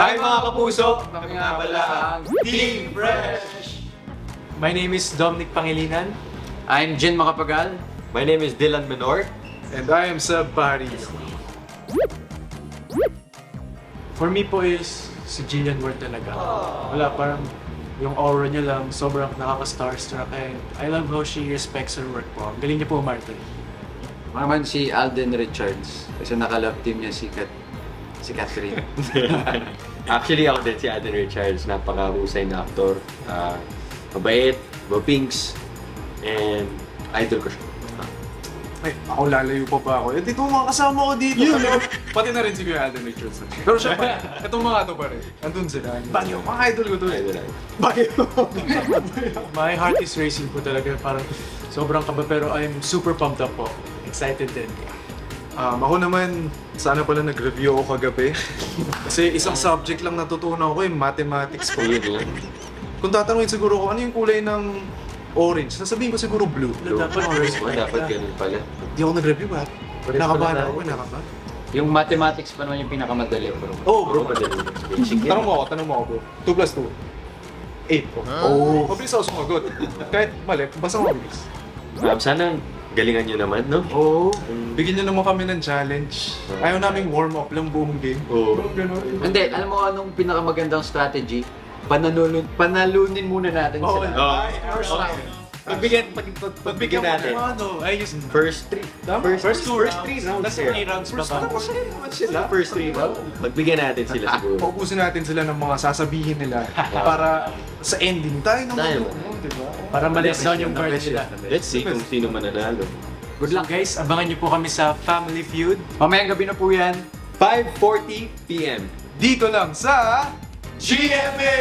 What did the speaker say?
Hi mga kapuso! Kami nga pala ang Team Fresh! My name is Dominic Pangilinan. I'm Jen Macapagal. My name is Dylan Menor. And I am Seb Paris. For me po is si Jillian Ward talaga. Wala, parang yung aura niya lang, sobrang nakaka-starstruck and I love how she respects her work po. Ang galing niya po umarte. Naman si Alden Richards. Kasi naka-love team niya si Catherine. Actually ako din si Aden Richards, napakahusay na aktor. Mabait, mapinks, and idol ko siya. Ay, ako lalayo pa ba ako? Eh, dito mga kasama ko dito. Pati na rin si Kuya Alden Richards. Pero siya pa, itong mga to pa rin. Andun sila. Bagyo, mga idol ko to eh. Idol. Bagyo. My heart is racing po talaga. Parang sobrang kaba pero I'm super pumped up po. Excited din. Ako naman, sana pala nag-review ako kagabi. Kasi isang subject lang natutunan ko yung mathematics ko. Kung tatanungin siguro ko, ano yung kulay ng orange? Sasabihin ko siguro blue. Dapat orange pa. Dapat ganun pala. Di ako nag-review ha. Nakabahan ako, nakabahan. Yung mathematics pa naman yung pinakamadali, bro. Oh bro, Basic yan. tanong mo ako bro. 2 plus 2. 8 po. Oh. Mabilis ako sumagot. Kahit mali, basta mabilis. Sana galingan nyo naman, no? Oo. Bigyan niyo naman kami ng challenge. Ayaw naming warm up lang buong game. Oo. Hindi, alam mo anong pinakamagandang strategy? Panalunin muna natin sila. First round. Pagbigyan natin. Ano, ay just First 3. First two rounds. 3 rounds. Last 3 rounds ba ba? Masaya naman sila. First 3 rounds. Pagbigyan natin sila siguro. Paubusin natin sila ng mga sasabihin nila para sa ending tayo naman. Tayo. Diba? Para ma-less down yung guard nila. Let's see kung sino mananalo. Good luck guys, abangan niyo po kami sa Family Feud. Mamayang gabi na po yan. 5:40 PM. Dito lang sa GMA!